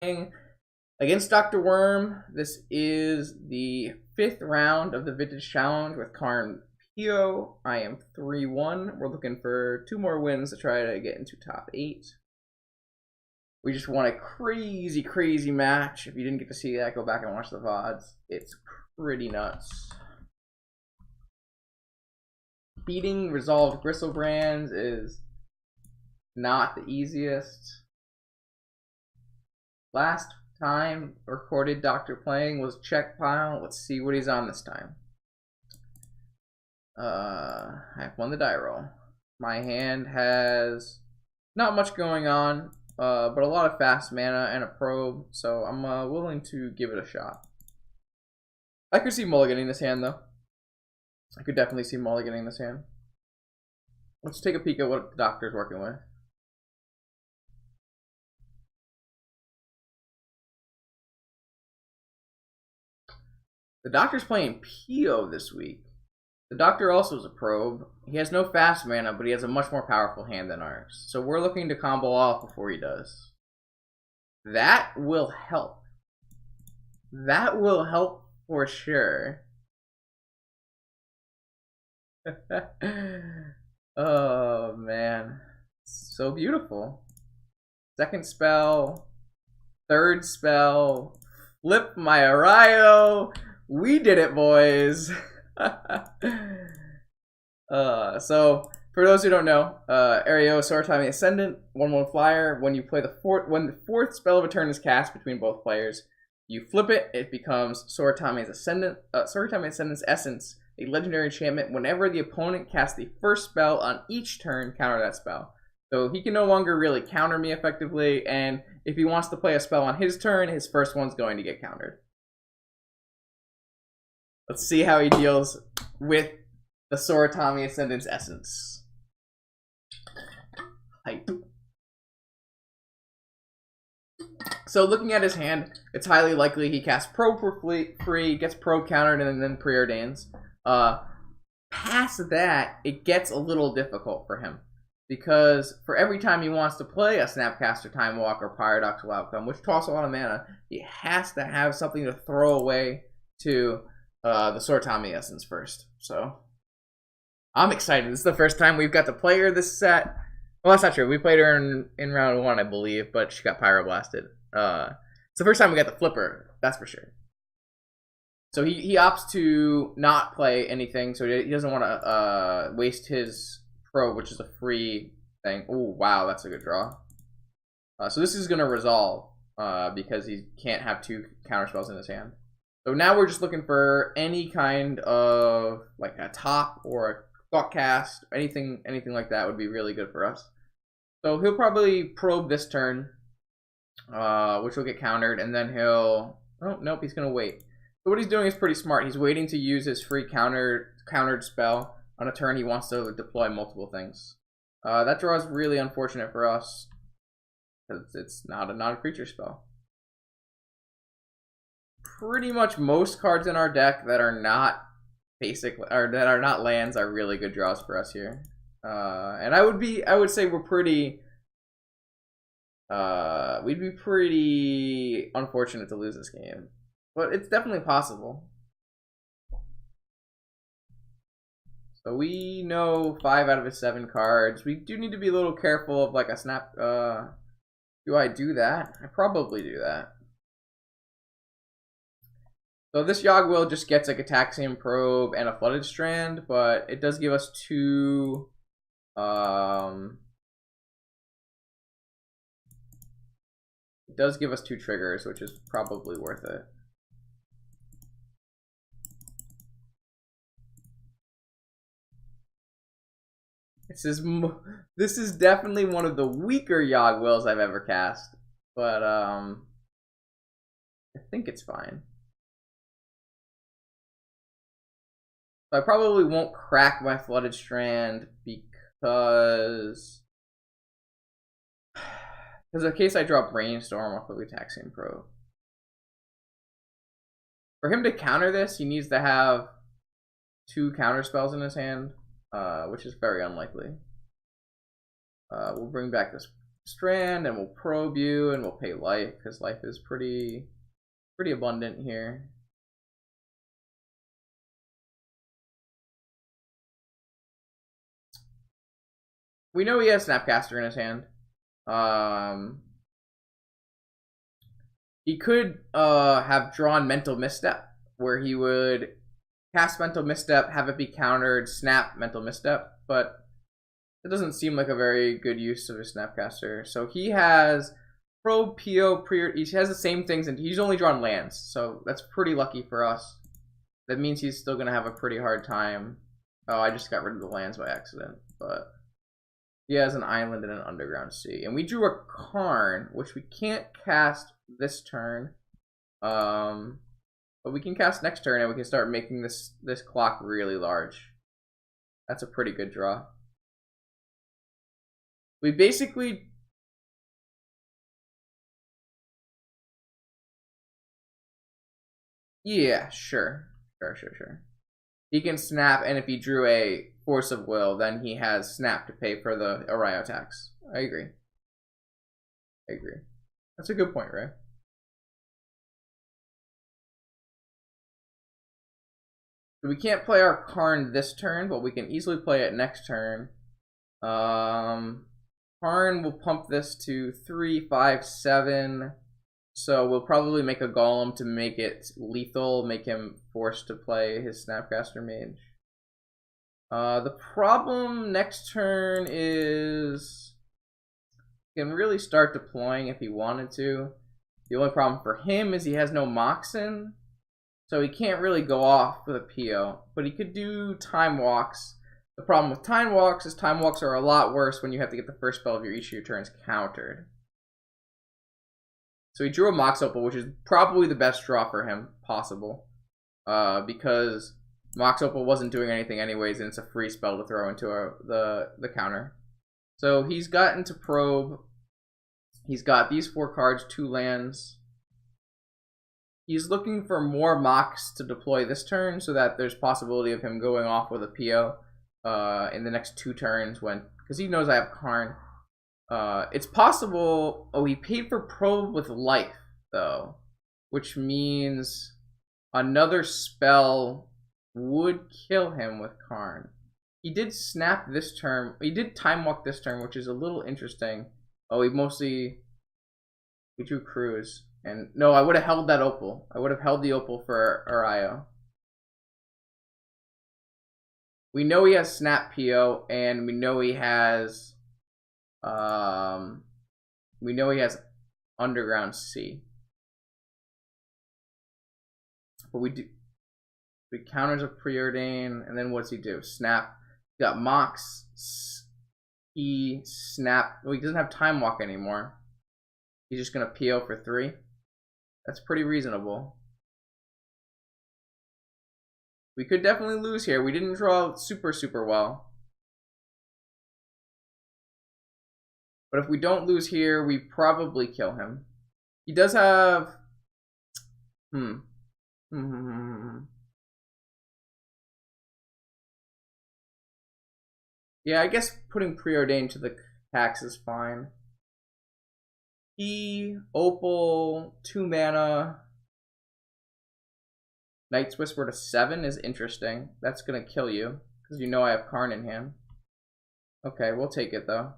Against Dr. Worm. This is the 5th round of the Vintage Challenge with Karn. I am 3-1. We're looking for 2 more wins to try to get into top 8. We just won a crazy, crazy match. If you didn't get to see that, go back and watch the VODs. It's pretty nuts. Beating Resolved Gristlebrands is not the easiest. Last time recorded Doctor playing was Check Pile. Let's see what he's on this time. I've won the die roll. My hand has not much going on, but a lot of fast mana and a probe, so I'm willing to give it a shot. I could see mulliganing this hand, though. I could definitely see mulliganing this hand. Let's take a peek at what the Doctor's working with. The Doctor's playing Pio this week. The Doctor also is a probe. He has no fast mana, but he has a much more powerful hand than ours. So we're looking to combo off before he does. That will help. That will help for sure. Oh, man. So beautiful. Second spell. Third spell. Flip my Erayo. We did it, boys. So for those who don't know, Erayo is Soratami Ascendant, 1/1 flyer. When you play the fourth spell of a turn is cast between both players, you flip it. It becomes Soratami's Ascendant. Soratami Ascendant's Essence, a legendary enchantment. Whenever the opponent casts the first spell on each turn, counter that spell. So he can no longer really counter me effectively, and if he wants to play a spell on his turn, his first one's going to get countered. Let's see how he deals with the Soratami Ascendant's Essence. Hype. So looking at his hand, it's highly likely he casts Probe for free, gets Probe countered, and then Preordains. Past that, it gets a little difficult for him. Because for every time he wants to play a Snapcaster, Time Walker, Paradoxical Outcome, which costs a lot of mana, he has to have something to throw away to the Soratami Essence first. So I'm excited. This is the first time we've got to play her this set. Well, that's not true. We played her in round 1, I believe, but she got Pyroblasted. It's the first time we got the flipper, that's for sure. So he opts to not play anything, so he doesn't want to waste his Probe, which is a free thing. Oh, wow, that's a good draw. So this is going to resolve because he can't have 2 counterspells in his hand. So now we're just looking for any kind of like a top or a Thoughtcast, anything like that would be really good for us. So he'll probably probe this turn, which will get countered, and then he'll... Oh, nope, he's going to wait. So what he's doing is pretty smart. He's waiting to use his free countered spell on a turn he wants to deploy multiple things. That draw is really unfortunate for us because it's not a creature spell. Pretty much most cards in our deck that are not basic or that are not lands are really good draws for us here. And I would say we're pretty we'd be pretty unfortunate to lose this game. But it's definitely possible. So we know 5 out of his 7 cards. We do need to be a little careful of like a snap. Do I do that? I probably do that. So this Yogg-Will just gets like a Taxium Probe and a Flooded Strand, but it does give us 2 triggers, which is probably worth it. This is definitely one of the weaker Yogg-Wills I've ever cast, but I think it's fine. So I probably won't crack my Flooded Strand because in case I draw Brainstorm, I'll quickly Taxium Probe. For him to counter this, he needs to have 2 counter spells in his hand, which is very unlikely. We'll bring back this Strand, and we'll probe you, and we'll pay life, because life is pretty abundant here. We know he has Snapcaster in his hand. He could have drawn Mental Misstep, where he would cast Mental Misstep, have it be countered, snap Mental Misstep, but it doesn't seem like a very good use of his Snapcaster. So he has Probe, PO, he has the same things, and he's only drawn lands, so that's pretty lucky for us. That means he's still going to have a pretty hard time. Oh, I just got rid of the lands by accident, but he has an island and an underground sea. And we drew a Karn, which we can't cast this turn. But we can cast next turn, and we can start making this clock really large. That's a pretty good draw. We basically... Yeah, sure. Sure. He can snap, and if he drew a Force of Will, then he has snap to pay for the Erayo tax. I agree. That's a good point, Ray. We can't play our Karn this turn, but we can easily play it next turn. Karn will pump this to 3, 5, 7. So we'll probably make a Golem to make it lethal, make him forced to play his Snapcaster Mage. The problem next turn is he can really start deploying if he wanted to. The only problem for him is he has no Moxen, so he can't really go off with a PO, but he could do Time Walks. The problem with Time Walks is Time Walks are a lot worse when you have to get the first spell of each of your turns countered. So he drew a Mox Opal, which is probably the best draw for him possible, because Mox Opal wasn't doing anything anyways, and it's a free spell to throw into the counter. So he's gotten to probe. He's got these 4 cards, 2 lands. He's looking for more Mox to deploy this turn, so that there's possibility of him going off with a PO in the next 2 turns, because he knows I have Karn. It's possible... Oh, he paid for probe with life, though, which means another spell would kill him with Karn. He did snap this turn. He did Time Walk this turn, which is a little interesting. Oh, he drew Cruise. And no, I would have held that Opal. I would have held the Opal for Erayo. We know he has Snap PO, and we know he has... Underground Sea. But he counters a Preordain, and then what's he do? Snap. He got Mox. He snap. Well, he doesn't have Time Walk anymore. He's just gonna PO for 3. That's pretty reasonable. We could definitely lose here. We didn't draw super well. But if we don't lose here, we probably kill him. He does have... Yeah, I guess putting Preordain to the tax is fine. Opal, 2 mana. Night's Whisper to 7 is interesting. That's gonna kill you, because you know I have Karn in hand. Okay, we'll take it though.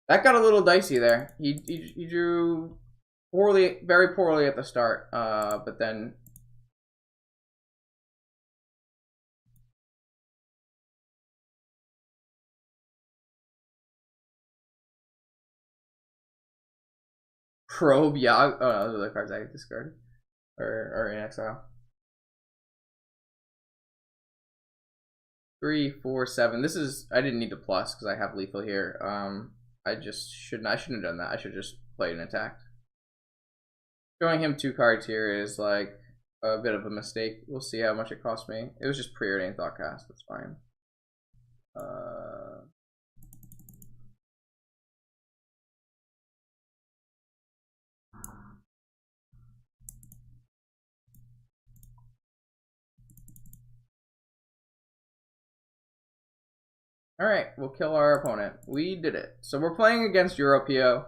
That got a little dicey there. He drew poorly, very poorly at the start, but then... Probe, yeah. Oh no, those are the cards I discarded. Or in exile. 3, 4, 7. This is... I didn't need to plus, because I have lethal here. I shouldn't have done that. I should just played and attacked. Showing him 2 cards here is like a bit of a mistake. We'll see how much it cost me. It was just Preordained Thoughtcast. That's fine. Alright, we'll kill our opponent. We did it. So we're playing against Europeo,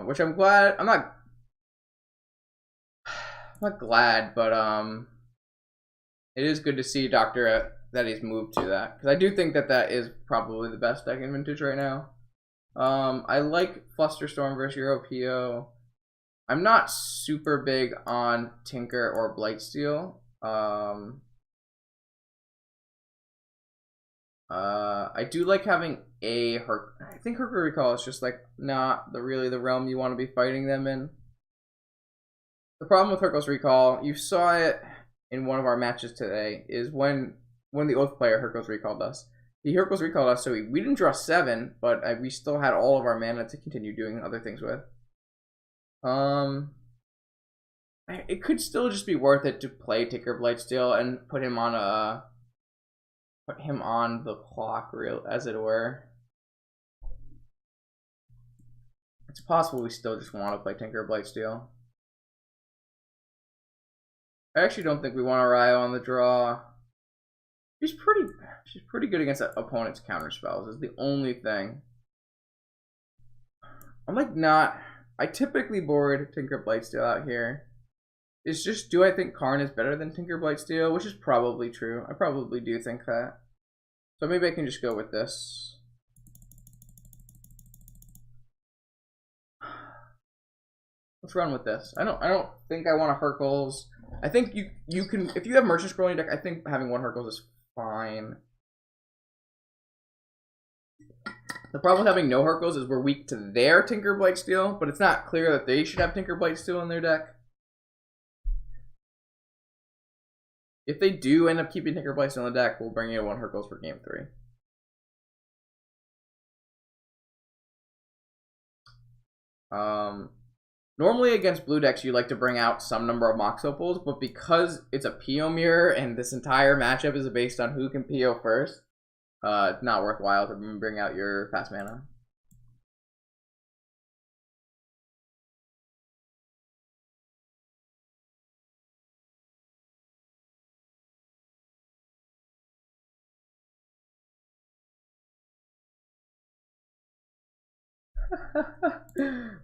which I'm glad. I'm not glad, but it is good to see Doctor that he's moved to that, because I do think that that is probably the best deck in Vintage right now. I like Flusterstorm versus Europeo. I'm not super big on Tinker or Blightsteel. I do like having a I think Hercule Recall is just like not really the realm you want to be fighting them in. The problem with Hercule's Recall, you saw it in one of our matches today, is when the Oath player Hercule's Recalled us. He Hercule's Recalled us, so we didn't draw 7, but we still had all of our mana to continue doing other things with. It could still just be worth it to play Tinker Blightsteel and put him on the clock, as it were. It's possible we still just want to play Tinker Blightsteel. I actually don't think we want Erayo on the draw. She's pretty good against opponent's counter spells, is the only thing. I'm like not. I typically board Tinker Blightsteel out here. It's just, do I think Karn is better than Tinker Blightsteel? Which is probably true. I probably do think that. So maybe I can just go with this. Let's run with this. I don't think I want a Hercules. I think you can, if you have Merchant Scroll in your deck, I think having one Hercules is fine. The problem with having no Hercules is we're weak to their Tinker Blightsteel, but it's not clear that they should have Tinker Blightsteel in their deck. If they do end up keeping Tinker Blightsteel in the deck, we'll bring in one Hercules for game 3. Normally against blue decks, you like to bring out some number of Mox Opals, but because it's a PO mirror and this entire matchup is based on who can PO first, it's not worthwhile to bring out your fast mana.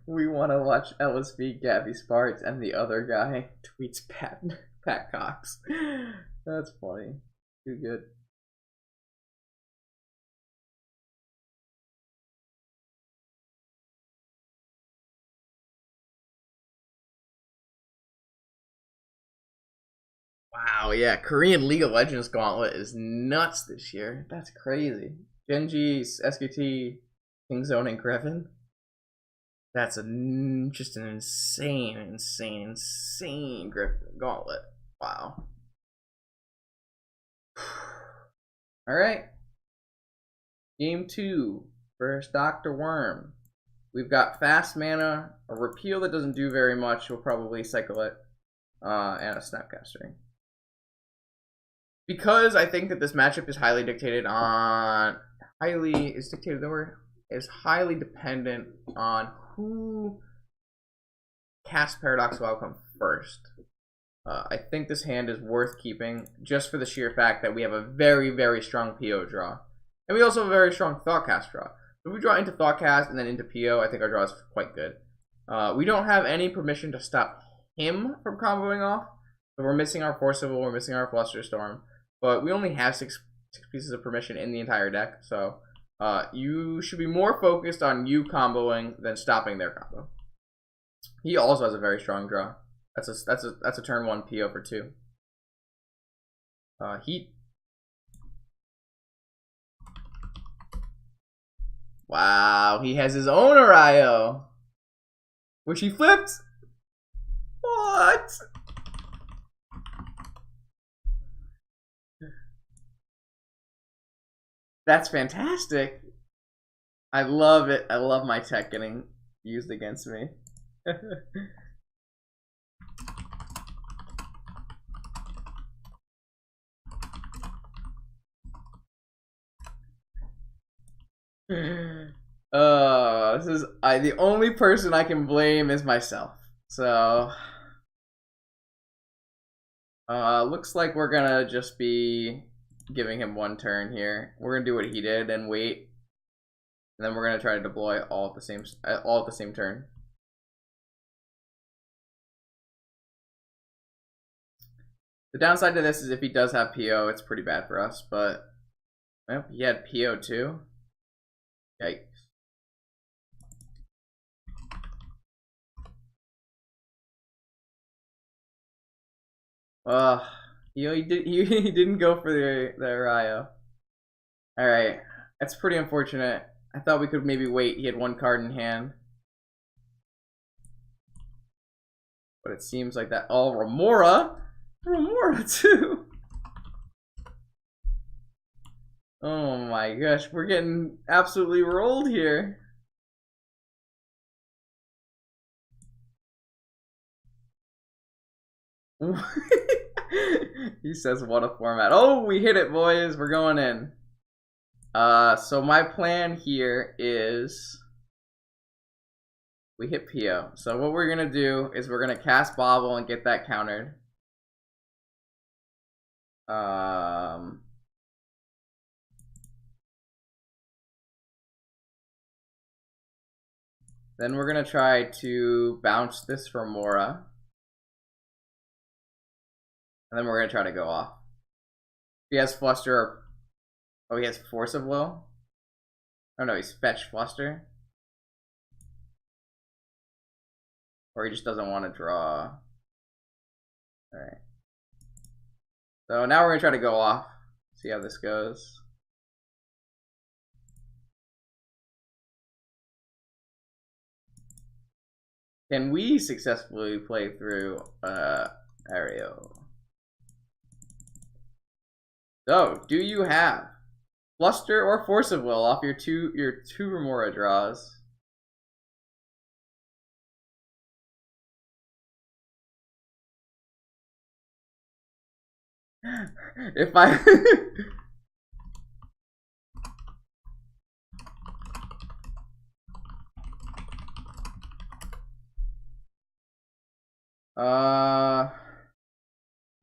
We want to watch LSB Gabby Sparks and the other guy tweets Pat Cox. That's funny. Too good. Wow, yeah, Korean League of Legends Gauntlet is nuts this year. That's crazy. Genji, SKT, Kingzone, and Griffin. That's just an insane gauntlet. Wow. Alright. Game 2. First Dr. Worm. We've got fast mana, a repeal that doesn't do very much. We'll probably cycle it, and a Snapcaster. Because I think that this matchup is highly dictated on... is highly dependent on who casts Paradoxical Outcome first. I think this hand is worth keeping just for the sheer fact that we have a very, very strong PO draw. And we also have a very strong Thoughtcast draw. If we draw into Thoughtcast and then into PO, I think our draw is quite good. We don't have any permission to stop him from comboing off. So we're missing our Forcible, we're missing our Flusterstorm. But we only have six pieces of permission in the entire deck, so you should be more focused on you comboing than stopping their combo. He also has a very strong draw. That's a turn 1 PO for 2. Heat. Wow, he has his own Erayo, which he flipped. What? That's fantastic. I love it. I love my tech getting used against me. The only person I can blame is myself. So looks like we're gonna just be giving him one turn here. We're gonna do what he did and wait, and then we're gonna try to deploy all at the same turn. The downside to this is if he does have PO, it's pretty bad for us. But well, he had PO too. Yikes. He didn't go for the Erayo. Alright. That's pretty unfortunate. I thought we could maybe wait. He had one card in hand. But it seems like that. Oh, Remora! Remora too! Oh my gosh, we're getting absolutely rolled here. He says, what a format. Oh, we hit it, boys. We're going in. So my plan here is we hit PO. So what we're gonna do is we're gonna cast Bobble and get that countered. Then we're gonna try to bounce this for Mora. And then we're gonna try to go off. He has Fluster. Oh, he has Force of Will? Oh no, he's Fetch Fluster. Or he just doesn't want to draw. Alright. So now we're gonna try to go off. See how this goes. Can we successfully play through Erayo? So, do you have Fluster or Force of Will off your two Remora draws? If I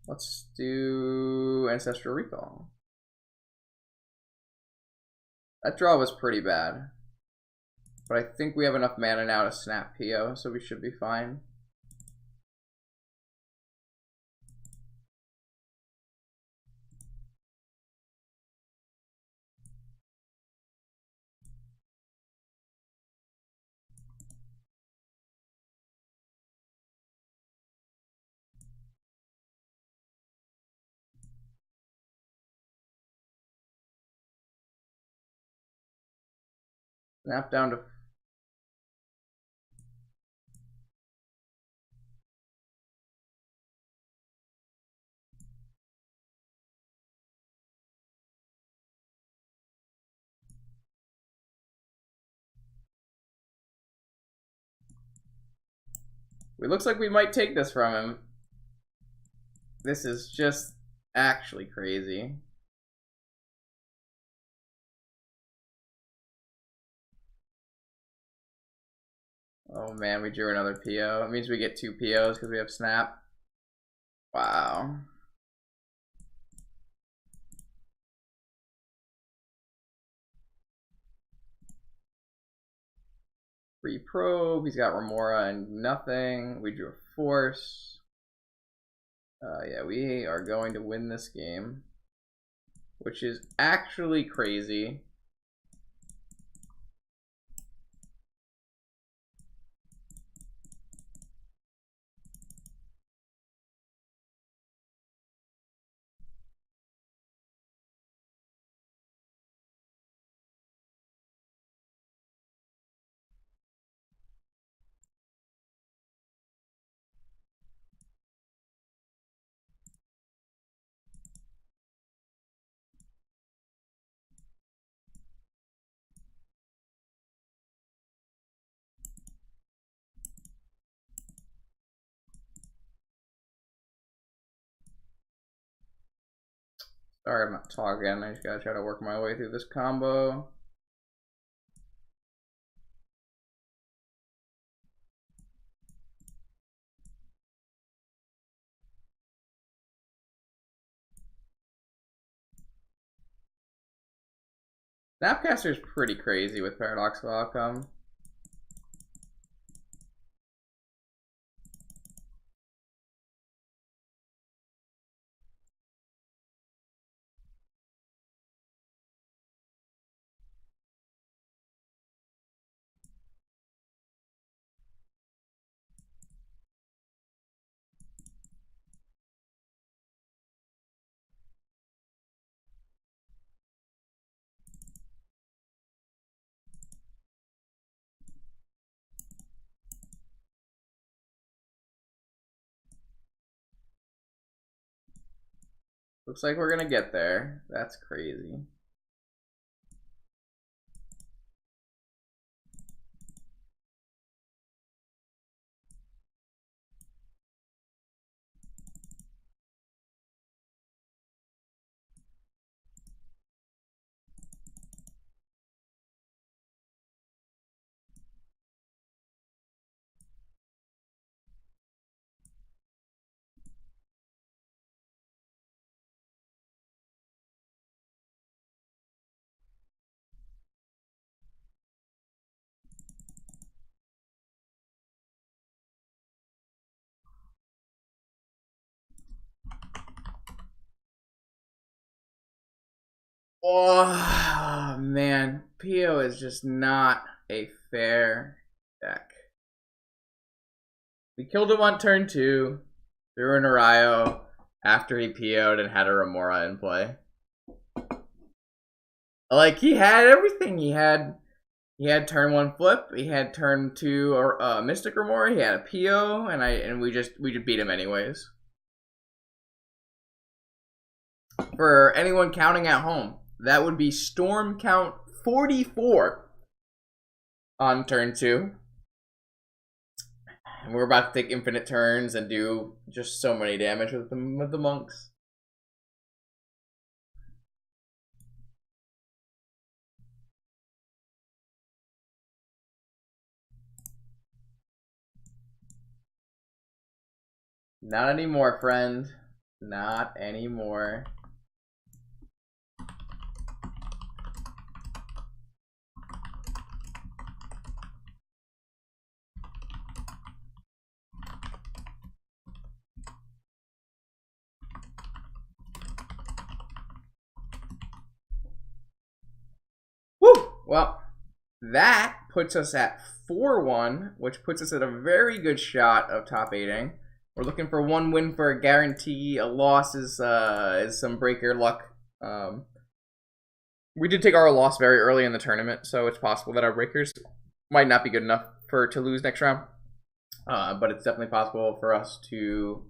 let's do Ancestral Recall. That draw was pretty bad. But I think we have enough mana now to snap PO, so we should be fine. Snap down to... It looks like we might take this from him. This is just actually crazy. Oh man, we drew another PO. It means we get 2 POs because we have Snap. Wow. Free Probe. He's got Remora and nothing. We drew a Force. Yeah, we are going to win this game, which is actually crazy. Sorry, I'm not talking. I just gotta try to work my way through this combo. Snapcaster's pretty crazy with paradoxical outcome. Looks like we're gonna get there. That's crazy. Oh man, PO is just not a fair deck. We killed him on turn 2, threw an Erayo after he PO'd and had a Remora in play. Like, he had everything. He had turn 1 flip, he had turn 2 Mystic Remora, he had a PO, and we just beat him anyways. For anyone counting at home, that would be Storm count 44 on turn 2. And we're about to take infinite turns and do just so many damage with the monks. Not anymore, friend. Not anymore. Woo! Well, that puts us at 4-1, which puts us at a very good shot of top 8ing. We're looking for 1 win for a guarantee. A loss is some breaker luck. We did take our loss very early in the tournament, so it's possible that our breakers might not be good enough to lose next round. But it's definitely possible for us to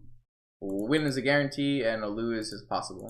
win as a guarantee and a lose is possible.